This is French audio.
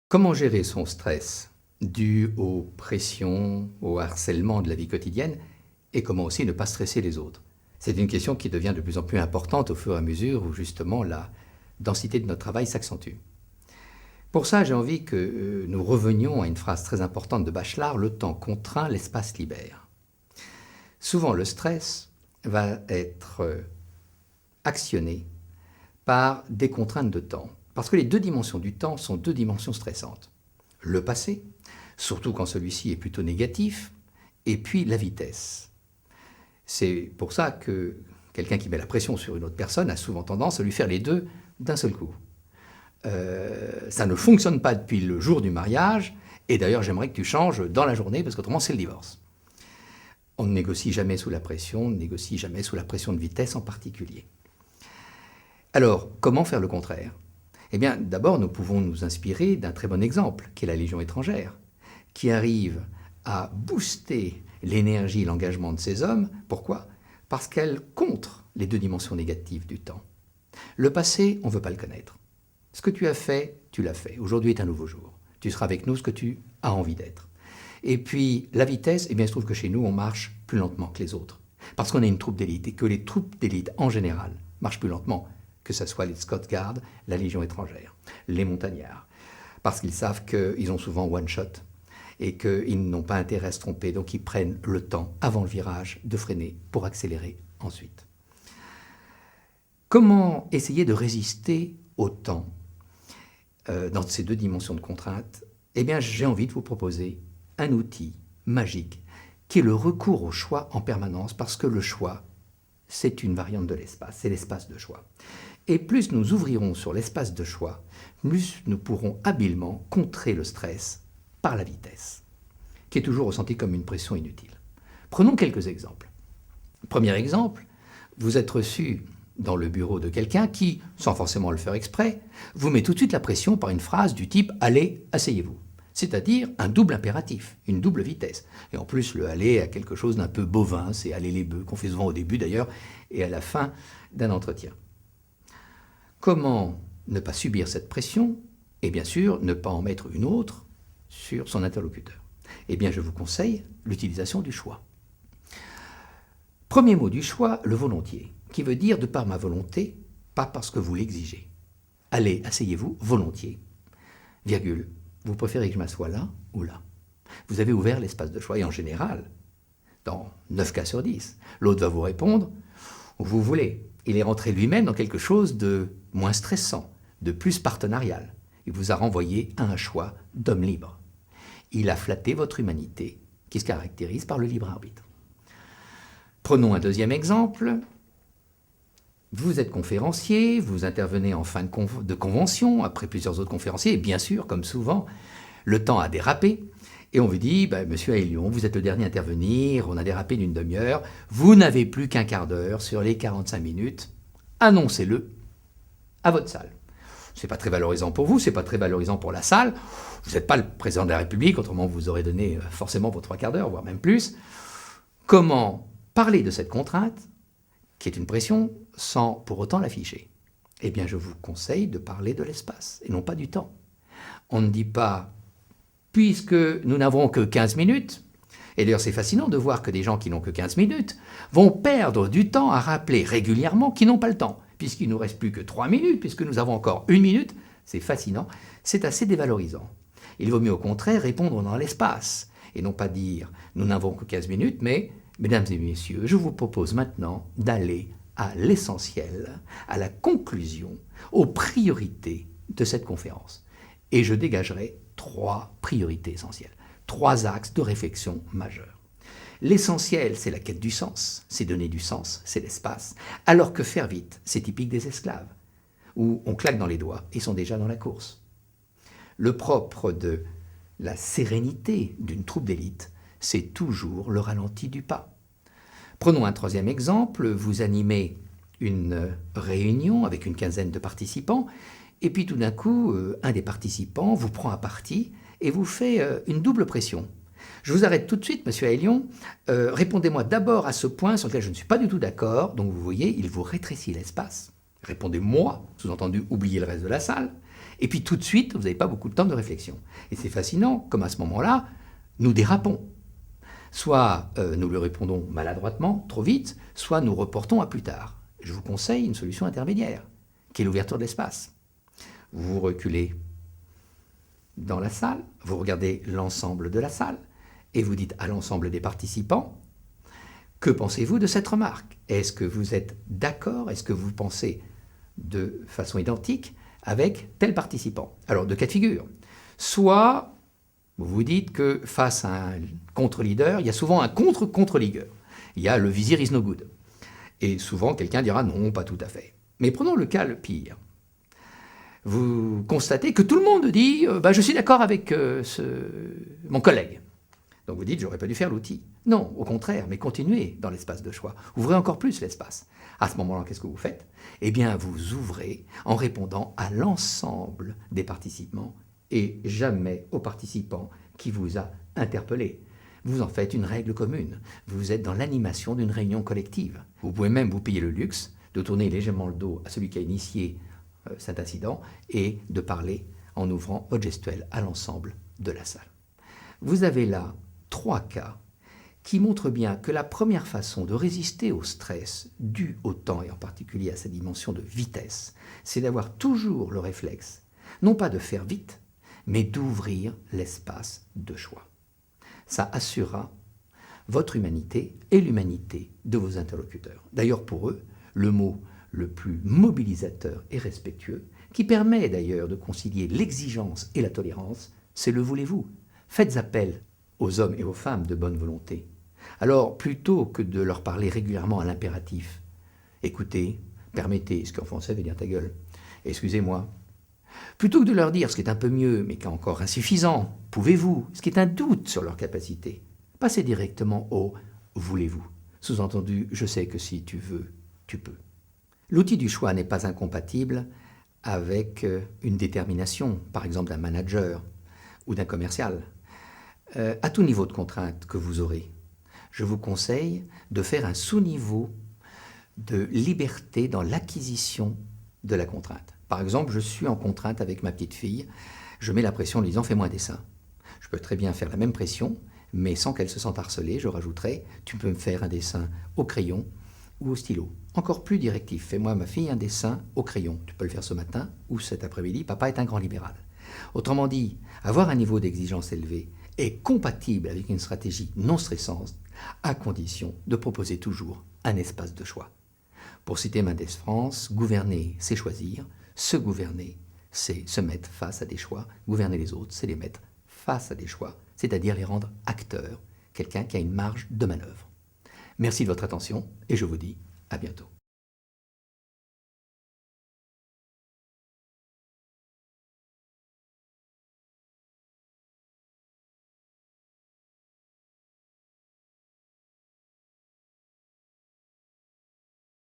Comment gérer son stress dû aux pressions, au harcèlement de la vie quotidienne et comment aussi ne pas stresser les autres? C'est une question qui devient de plus en plus importante au fur et à mesure où justement la densité de notre travail s'accentue. Pour ça, j'ai envie que nous revenions à une phrase très importante de Bachelard: le temps contraint, l'espace libère. Souvent, le stress va être actionné par des contraintes de temps. Parce que les deux dimensions du temps sont deux dimensions stressantes. Le passé, surtout quand celui-ci est plutôt négatif, et puis la vitesse. C'est pour ça que quelqu'un qui met la pression sur une autre personne a souvent tendance à lui faire les deux d'un seul coup. Ça ne fonctionne pas depuis le jour du mariage, et d'ailleurs j'aimerais que tu changes dans la journée, parce qu'autrement c'est le divorce. On ne négocie jamais sous la pression, on ne négocie jamais sous la pression de vitesse en particulier. Alors, comment faire le contraire ? Eh bien, d'abord, nous pouvons nous inspirer d'un très bon exemple, qui est la Légion étrangère, qui arrive à booster l'énergie, l'engagement de ces hommes. Pourquoi ? Parce qu'elle contre les deux dimensions négatives du temps. Le passé, on ne veut pas le connaître. Ce que tu as fait, tu l'as fait. Aujourd'hui est un nouveau jour. Tu seras avec nous ce que tu as envie d'être. Et puis, la vitesse, eh bien, il se trouve que chez nous, on marche plus lentement que les autres. Parce qu'on est une troupe d'élite, et que les troupes d'élite, en général, marchent plus lentement, que ce soit les Scots Guards, la Légion étrangère, les montagnards, parce qu'ils savent qu'ils ont souvent one shot et qu'ils n'ont pas intérêt à se tromper, donc ils prennent le temps, avant le virage, de freiner pour accélérer ensuite. Comment essayer de résister au temps dans ces deux dimensions de contrainte ? Eh bien, j'ai envie de vous proposer un outil magique qui est le recours au choix en permanence, parce que le choix, c'est une variante de l'espace, c'est l'espace de choix. Et plus nous ouvrirons sur l'espace de choix, plus nous pourrons habilement contrer le stress par la vitesse, qui est toujours ressentie comme une pression inutile. Prenons quelques exemples. Premier exemple, vous êtes reçu dans le bureau de quelqu'un qui, sans forcément le faire exprès, vous met tout de suite la pression par une phrase du type « Allez, asseyez-vous ». C'est-à-dire un double impératif, une double vitesse. Et en plus, le « aller » a quelque chose d'un peu bovin, c'est « aller les bœufs », qu'on fait souvent au début d'ailleurs, et à la fin d'un entretien. Comment ne pas subir cette pression et bien sûr ne pas en mettre une autre sur son interlocuteur? Eh bien, je vous conseille l'utilisation du choix. Premier mot du choix, le volontiers, qui veut dire de par ma volonté, pas parce que vous l'exigez. Allez, asseyez-vous, volontiers. Virgule. Vous préférez que je m'assoie là ou là? Vous avez ouvert l'espace de choix et en général, dans 9 cas sur 10, l'autre va vous répondre où vous voulez. Il est rentré lui-même dans quelque chose de moins stressant, de plus partenarial. Il vous a renvoyé à un choix d'homme libre. Il a flatté votre humanité, qui se caractérise par le libre arbitre. Prenons un deuxième exemple. Vous êtes conférencier, vous intervenez en fin de convention, après plusieurs autres conférenciers, et bien sûr, comme souvent, le temps a dérapé, et on vous dit, monsieur Aelion, vous êtes le dernier à intervenir, on a dérapé d'une demi-heure, vous n'avez plus qu'un quart d'heure sur les 45 minutes, annoncez-le à votre salle. C'est pas très valorisant pour vous, c'est pas très valorisant pour la salle, vous n'êtes pas le président de la République, autrement vous aurez donné forcément vos 3 quarts d'heure, voire même plus. Comment parler de cette contrainte, qui est une pression, sans pour autant l'afficher? Eh bien, je vous conseille de parler de l'espace, et non pas du temps. On ne dit pas, puisque nous n'avons que 15 minutes, et d'ailleurs c'est fascinant de voir que des gens qui n'ont que 15 minutes vont perdre du temps à rappeler régulièrement qu'ils n'ont pas le temps, puisqu'il ne nous reste plus que 3 minutes, puisque nous avons encore 1 minute, c'est fascinant, c'est assez dévalorisant. Il vaut mieux au contraire répondre dans l'espace, et non pas dire, nous n'avons que 15 minutes, mais mesdames et messieurs, je vous propose maintenant d'aller à l'essentiel, à la conclusion, aux priorités de cette conférence. Et je dégagerai 3 priorités essentielles, 3 axes de réflexion majeurs. L'essentiel, c'est la quête du sens, c'est donner du sens, c'est l'espace, alors que faire vite, c'est typique des esclaves, où on claque dans les doigts et sont déjà dans la course. Le propre de la sérénité d'une troupe d'élite, c'est toujours le ralenti du pas. Prenons un troisième exemple, vous animez une réunion avec une quinzaine de participants, et puis tout d'un coup, un des participants vous prend à partie et vous fait une double pression. Je vous arrête tout de suite, monsieur Aelion. Répondez-moi d'abord à ce point sur lequel je ne suis pas du tout d'accord. Donc vous voyez, il vous rétrécit l'espace. Répondez-moi, sous-entendu, oubliez le reste de la salle. Et puis tout de suite, vous n'avez pas beaucoup de temps de réflexion. Et c'est fascinant, comme à ce moment-là, nous dérapons. Soit nous lui répondons maladroitement, trop vite, soit nous reportons à plus tard. Je vous conseille une solution intermédiaire, qui est l'ouverture de l'espace. Vous reculez dans la salle, vous regardez l'ensemble de la salle, et vous dites à l'ensemble des participants, que pensez-vous de cette remarque? Est-ce que vous êtes d'accord? Est-ce que vous pensez de façon identique avec tel participant? Alors, deux cas de figure. Soit vous vous dites que face à un contre-leader, il y a souvent un contre-contre-leader. Il y a le vizir is no good. Et souvent, quelqu'un dira non, pas tout à fait. Mais prenons le cas le pire. Vous constatez que tout le monde dit je suis d'accord avec mon collègue. Donc vous dites j'aurais pas dû faire l'outil. Non, au contraire, mais continuez dans l'espace de choix. Ouvrez encore plus l'espace. À ce moment-là, qu'est-ce que vous faites? Eh bien, vous ouvrez en répondant à l'ensemble des participants et jamais au participant qui vous a interpellé. Vous en faites une règle commune. Vous êtes dans l'animation d'une réunion collective. Vous pouvez même vous payer le luxe de tourner légèrement le dos à celui qui a initié cet incident et de parler en ouvrant votre gestuelle à l'ensemble de la salle. Vous avez là 3 cas qui montrent bien que la première façon de résister au stress dû au temps et en particulier à sa dimension de vitesse, c'est d'avoir toujours le réflexe, non pas de faire vite, mais d'ouvrir l'espace de choix. Ça assurera votre humanité et l'humanité de vos interlocuteurs. D'ailleurs, pour eux, le mot le plus mobilisateur et respectueux, qui permet d'ailleurs de concilier l'exigence et la tolérance, c'est le voulez-vous. Faites appel aux hommes et aux femmes de bonne volonté. Alors, plutôt que de leur parler régulièrement à l'impératif, écoutez, permettez, ce qu'en français veut dire ta gueule, excusez-moi, plutôt que de leur dire ce qui est un peu mieux, mais qui est encore insuffisant, pouvez-vous, ce qui est un doute sur leur capacité, passez directement au voulez-vous. Sous-entendu, je sais que si tu veux, tu peux. L'outil du choix n'est pas incompatible avec une détermination, par exemple d'un manager ou d'un commercial. À tout niveau de contrainte que vous aurez, je vous conseille de faire un sous-niveau de liberté dans l'acquisition de la contrainte. Par exemple, je suis en contrainte avec ma petite fille, je mets la pression en lui disant « fais-moi un dessin ». Je peux très bien faire la même pression, mais sans qu'elle se sente harcelée, je rajouterai « tu peux me faire un dessin au crayon ou au stylo ». Encore plus directif, fais-moi ma fille un dessin au crayon. Tu peux le faire ce matin ou cet après-midi, papa est un grand libéral. Autrement dit, avoir un niveau d'exigence élevé est compatible avec une stratégie non stressante, à condition de proposer toujours un espace de choix. Pour citer Mendes France, gouverner, c'est choisir. Se gouverner, c'est se mettre face à des choix. Gouverner les autres, c'est les mettre face à des choix, c'est-à-dire les rendre acteurs, quelqu'un qui a une marge de manœuvre. Merci de votre attention et je vous dis à bientôt.